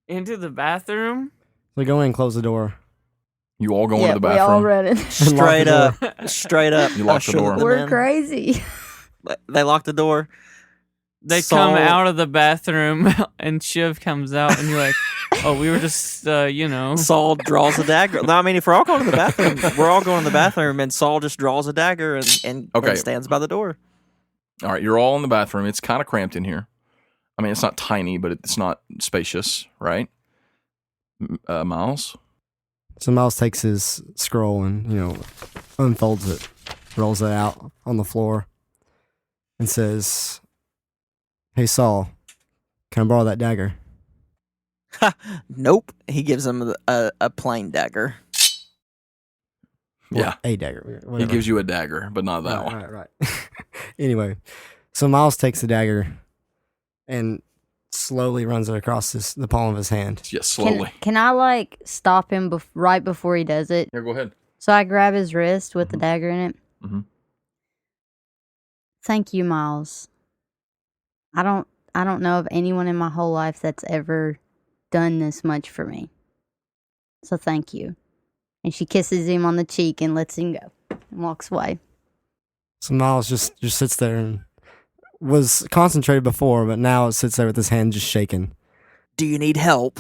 Into the bathroom? So go in and close the door. You all go into the We all bathroom. read it. Straight up. Straight up. You lock the usher door. them We're in. crazy. They lock the door. They Saul- come out of the bathroom and Shiv comes out and you're like, oh, we were just, Saul draws a dagger. No, I mean, if we're all going to the bathroom, we're all going to the bathroom, and Saul just draws a dagger and Okay. stands by the door. All right, you're all in the bathroom. It's kind of cramped in here. I mean, it's not tiny, but it's not spacious, right? Miles? So Miles takes his scroll and, unfolds it, rolls it out on the floor, and says, "Hey, Saul, can I borrow that dagger?" Nope. He gives him a plain dagger. Yeah. A dagger. He Whatever. gives you a dagger, but not that one. Right. Anyway, so Miles takes the dagger and slowly runs it across the palm of his hand. Yeah, slowly. Can I stop him right before he does it? Here, go ahead. So I grab his wrist with the dagger in it. Mm-hmm. Thank you, Miles. I don't know of anyone in my whole life that's ever done this much for me. So thank you. And she kisses him on the cheek and lets him go and walks away. So Miles just sits there and was concentrated before, but now sits there with his hand just shaking. Do you need help?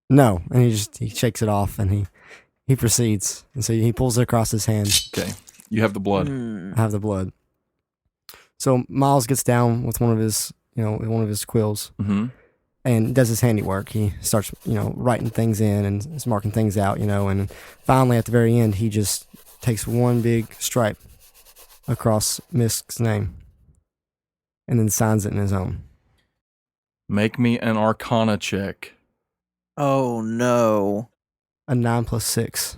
No, and he shakes it off and he proceeds. And so he pulls it across his hand. Okay. You have the blood. I have the blood. So Miles gets down with one of his quills. Mm-hmm. And does his handiwork. He starts, writing things in and is marking things out, and finally at the very end, he just takes one big stripe across Misk's name and then signs it in his own. Make me an Arcana check. Oh, no. A 9 + 6.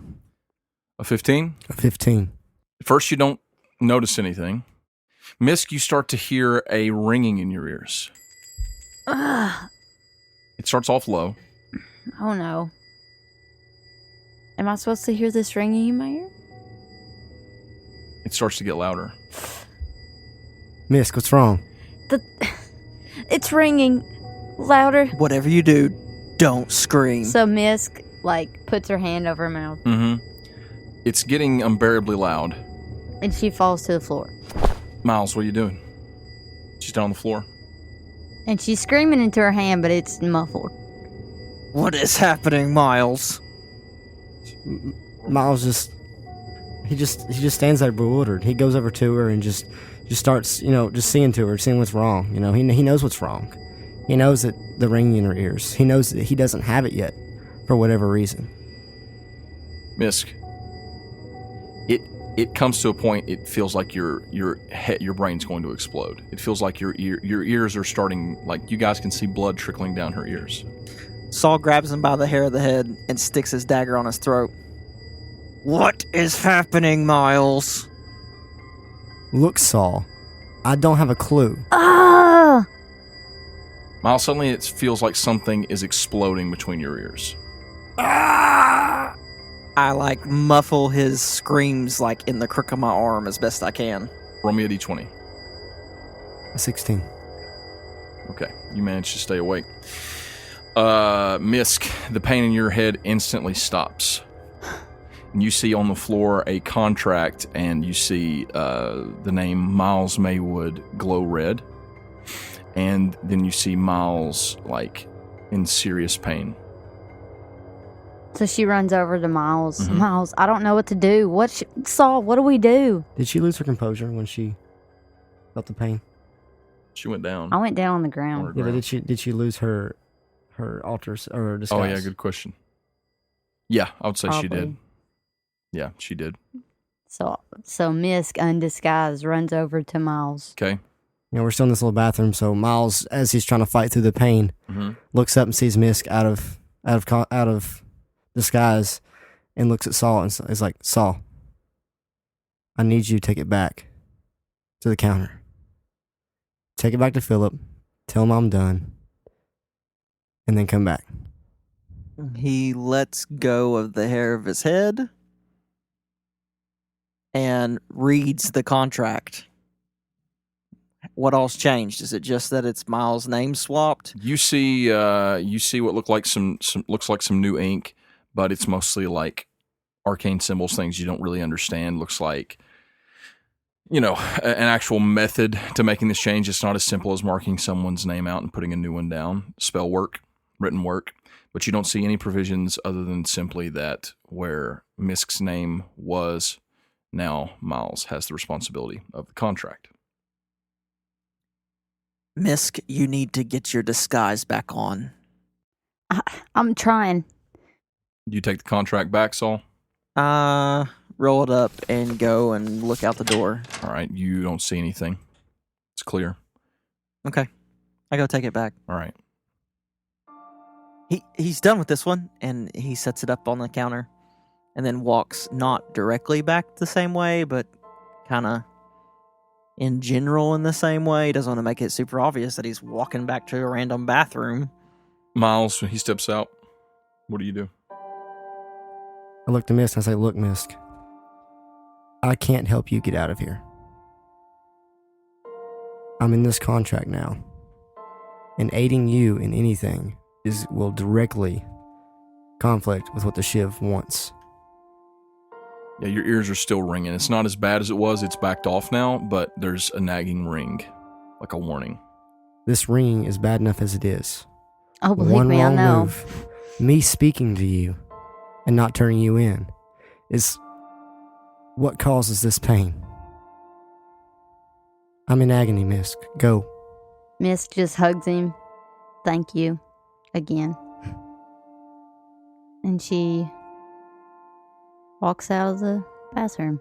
A 15? A 15. At first, you don't notice anything. Misk, you start to hear a ringing in your ears. Ugh. It starts off low. Oh no. Am I supposed to hear this ringing in my ear? It starts to get louder. Misk, what's wrong? It's ringing louder. Whatever you do, don't scream. So Misk puts her hand over her mouth Mm-hmm. It's getting unbearably loud. and she falls to the floor. Miles, what are you doing? She's down on the floor. And she's screaming into her hand, but it's muffled. What is happening, Miles? Miles just stands there bewildered. He goes over to her and just starts, just seeing what's wrong. He knows what's wrong. He knows that the ringing in her ears. He knows that he doesn't have it yet, for whatever reason. Misk, it comes to a point. It feels like your brain's going to explode. It feels like your ears are starting. Like you guys can see blood trickling down her ears. Saul grabs him by the hair of the head and sticks his dagger on his throat. What is happening, Miles? Look, Saul, I don't have a clue. Ah! Miles, suddenly it feels like something is exploding between your ears. I muffle his screams in the crook of my arm as best I can. Roll me a d20. A 16. Okay, you managed to stay awake. Misk, the pain in your head instantly stops. And you see on the floor a contract, and you see the name Miles Maywood glow red. And then you see Miles, in serious pain. So she runs over to Miles. Mm-hmm. Miles, I don't know what to do. Saul, what do we do? Did she lose her composure when she felt the pain? She went down. I went down on the ground. Yeah, but did she lose her altars or disguise? Oh yeah, good question. Yeah, I would say Probably. She did. Yeah, she did. So Misk, undisguised, runs over to Miles. Okay. We're still in this little bathroom, so Miles, as he's trying to fight through the pain, looks up and sees Misk out of disguise, and looks at Saul and is like, Saul, I need you to take it back to the counter. Take it back to Philip. Tell him I'm done. And then come back. He lets go of the hair of his head and reads the contract. What all's changed? Is it just that it's Miles' name swapped? You see what looks like some new ink, but it's mostly arcane symbols, things you don't really understand. Looks like an actual method to making this change. It's not as simple as marking someone's name out and putting a new one down. Spell work, written work, but you don't see any provisions other than simply that where Misk's name was, now Miles has the responsibility of the contract. Misk, you need to get your disguise back on. I'm trying. Do you take the contract back, Saul? Roll it up and go and look out the door. All right, you don't see anything. It's clear. Okay. I go take it back. All right. He's done with this one, and he sets it up on the counter and then walks not directly back the same way, but kind of in general in the same way. He doesn't want to make it super obvious that he's walking back to a random bathroom. Miles, when he steps out, what do you do? I look to Misk and I say, look, Misk, I can't help you get out of here. I'm in this contract now, and aiding you in anything will directly conflict with what the Shiv wants. Yeah, your ears are still ringing. It's not as bad as it was. It's backed off now, but there's a nagging ring, like a warning. This ringing is bad enough as it is. Oh, believe One me, I wrong know. move, me speaking to you and not turning you in, is what causes this pain. I'm in agony, Misk. Go. Misk just hugs him. Thank you. Again. And she walks out of the bathroom.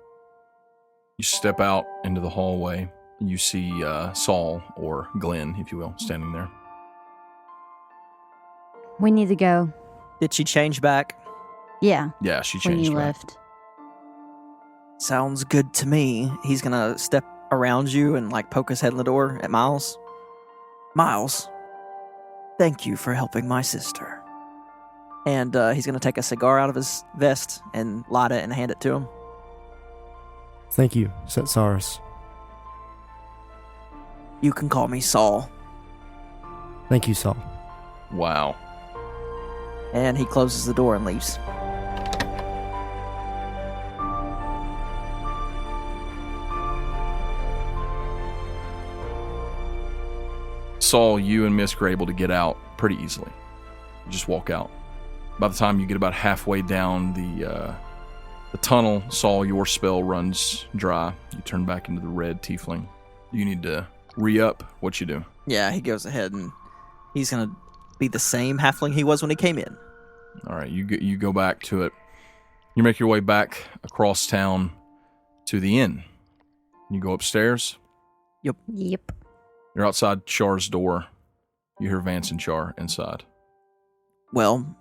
You step out into the hallway. You see Saul, or Glenn, if you will, standing there. We need to go. Did she change back? Yeah. Yeah, she When changed you back. left. Sounds good to me. He's gonna step around you and poke his head in the door at Miles. Miles, thank you for helping my sister. And he's gonna take a cigar out of his vest and light it and hand it to him. Thank you, Setsaris. You can call me Saul. Thank you, Saul. Wow. And he closes the door and leaves. Saul, you and Misk are able to get out pretty easily. You just walk out. By the time you get about halfway down the tunnel, Saul, your spell runs dry. You turn back into the red tiefling. You need to re-up what you do. Yeah, he goes ahead and He's gonna be the same halfling he was when he came in. All right, you go back to it. You make your way back across town to the inn. You go upstairs. Yep. You're outside Char's door. You hear Vance and Char inside. Well,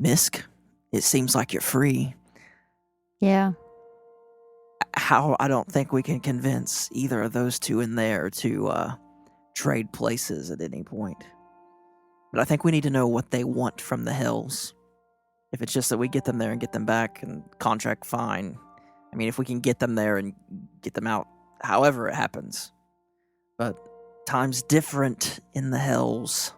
Misk, it seems like you're free. Yeah. How I don't think we can convince either of those two in there to trade places at any point. But I think we need to know what they want from the Hells. If it's just that we get them there and get them back and contract, fine. I mean, if we can get them there and get them out, however it happens. But time's different in the Hells.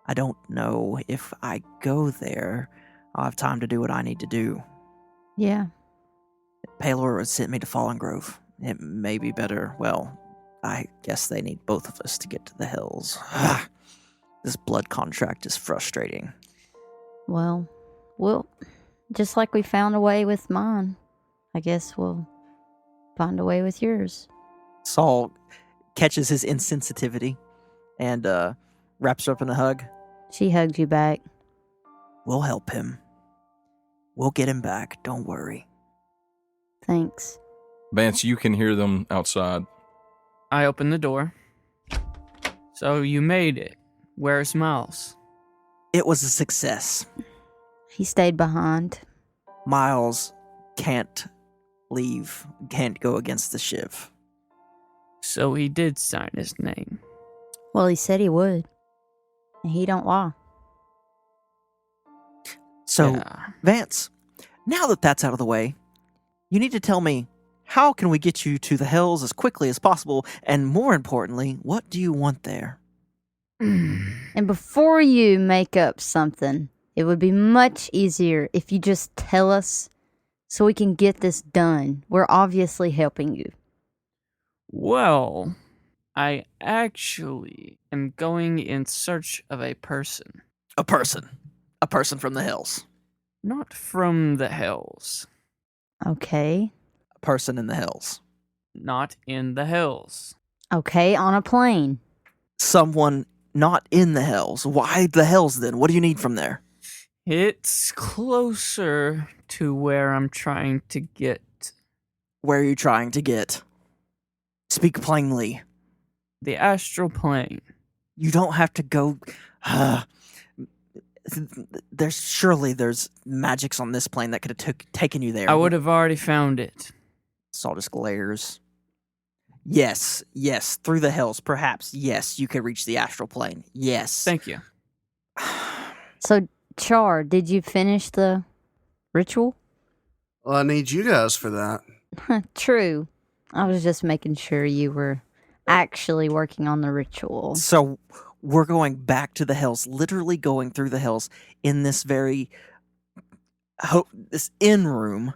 I don't know if I go there, I'll have time to do what I need to do. Yeah. Paylor sent me to Fallen Grove. It may be better. Well, I guess they need both of us to get to the Hells. This blood contract is frustrating. Well, just like we found a way with mine, I guess we'll find a way with yours. Saul catches his insensitivity and wraps her up in a hug. She hugged you back. We'll help him. We'll get him back. Don't worry. Thanks. Vance, you can hear them outside. I open the door. So you made it. Where's Miles? It was a success. He stayed behind. Miles can't leave, can't go against the Shiv. So he did sign his name. Well, he said he would. And he don't lie. So, Yeah. Vance, now that that's out of the way, you need to tell me, how can we get you to the Hells as quickly as possible? And more importantly, what do you want there? And before you make up something, it would be much easier if you just tell us so we can get this done. We're obviously helping you. Well, I actually am going in search of a person. A person. A person from the Hells. Not from the Hells. Okay. A person in the Hells. Not in the Hells. Okay, on a plane. Someone not in the Hells. Why the Hells then? What do you need from there? It's closer to where I'm trying to get. Where are you trying to get? Speak plainly. The astral plane. You don't have to go. There's magics on this plane that could have taken you there. I would have already found it. Saul just glares. Yes, through the Hells, perhaps. Yes, you could reach the astral plane. Yes. Thank you. So, Char, did you finish the ritual? Well, I need you guys for that. True. I was just making sure you were actually working on the ritual. So we're going back to the Hells, literally going through the Hells in this very this inn room.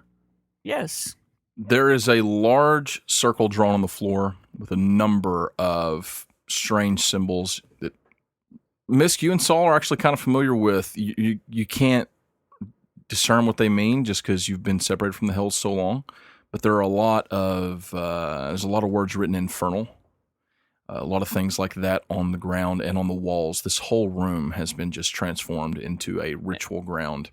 Yes. There is a large circle drawn on the floor with a number of strange symbols that Misk, you and Saul are actually kind of familiar with. You can't discern what they mean just because you've been separated from the Hells so long. But there are a lot of there's a lot of words written infernal, a lot of things like that on the ground and on the walls. This whole room has been just transformed into a ritual ground.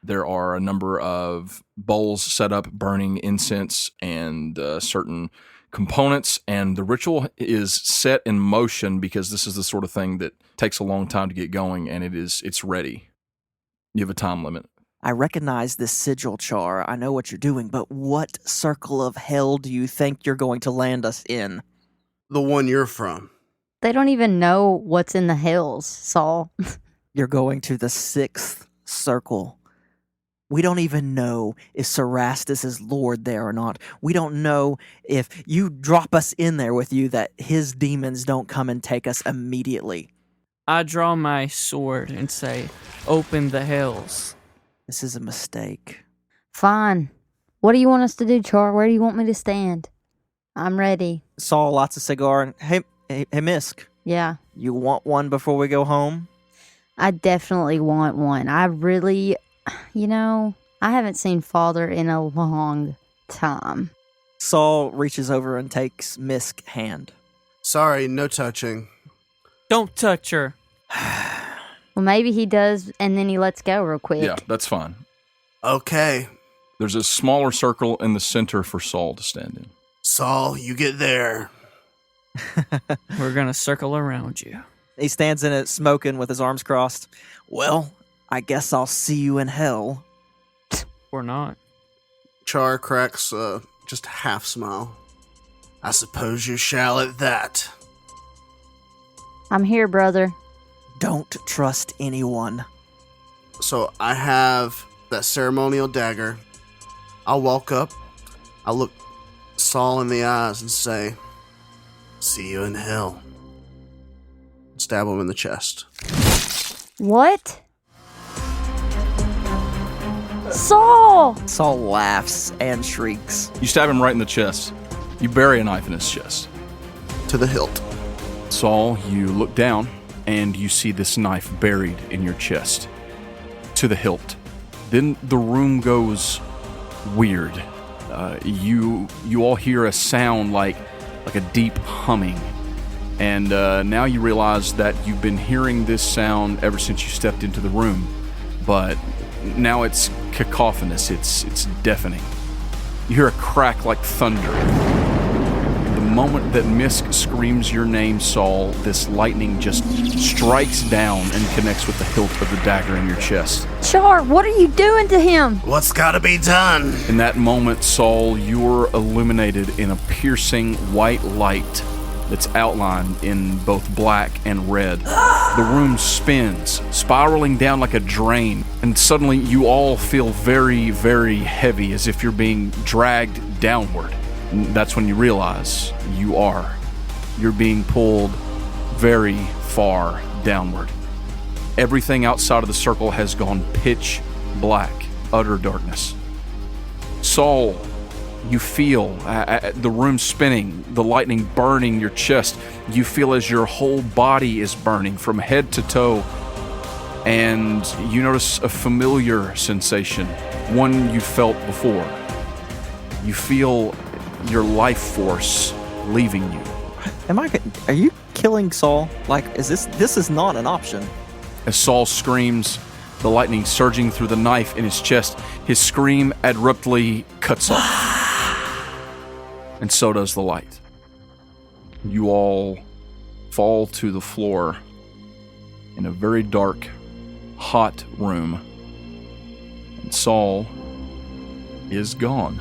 There are a number of bowls set up burning incense and certain components, and the ritual is set in motion because this is the sort of thing that takes a long time to get going, and it's ready. You have a time limit. I recognize this sigil, Char. I know what you're doing, but what circle of hell do you think you're going to land us in? The one you're from. They don't even know what's in the Hells, Saul. You're going to the 6th circle. We don't even know if Cerastus is Lord there or not. We don't know if you drop us in there with you that his demons don't come and take us immediately. I draw my sword and say, "Open the Hells." This is a mistake. Fine. What do you want us to do, Char? Where do you want me to stand? I'm ready. Saw lots of cigar and hey, Misk. Yeah. You want one before we go home? I definitely want one. I really, I haven't seen Father in a long time. Saul reaches over and takes Misk's hand. Sorry, no touching. Don't touch her. Well, maybe he does, and then he lets go real quick. Yeah, that's fine. Okay, There's a smaller circle in the center for Saul to stand in. Saul, you get there. We're gonna circle around you. He stands in it smoking with his arms crossed. Well, I guess I'll see you in hell. Or not. Char cracks just a half smile. I suppose you shall at that. I'm here, brother. Don't trust anyone. So I have that ceremonial dagger. I'll walk up. I'll look Saul in the eyes and say, see you in hell. Stab him in the chest. What? Saul! Saul laughs and shrieks. You stab him right in the chest. You bury a knife in his chest. To the hilt. Saul, you look down and you see this knife buried in your chest to the hilt. Then the room goes weird. You all hear a sound like a deep humming. And now you realize that you've been hearing this sound ever since you stepped into the room. But now it's cacophonous. It's deafening. You hear a crack like thunder. The moment that Misk screams your name, Saul, this lightning just strikes down and connects with the hilt of the dagger in your chest. Char, what are you doing to him? What's gotta be done? In that moment, Saul, you're illuminated in a piercing white light that's outlined in both black and red. The room spins, spiraling down like a drain, and suddenly you all feel very, very heavy, as if you're being dragged downward. And that's when you realize you're being pulled very far downward. Everything outside of the circle has gone pitch black, utter darkness. Saul, you feel the room spinning, the lightning burning your chest. You feel as your whole body is burning from head to toe. And you notice a familiar sensation, one you felt before. You feel your life force leaving you. Are you killing Saul? This is not an option. As Saul screams, the lightning surging through the knife in his chest, his scream abruptly cuts off. And so does the light. You all fall to the floor in a very dark, hot room. And Saul is gone.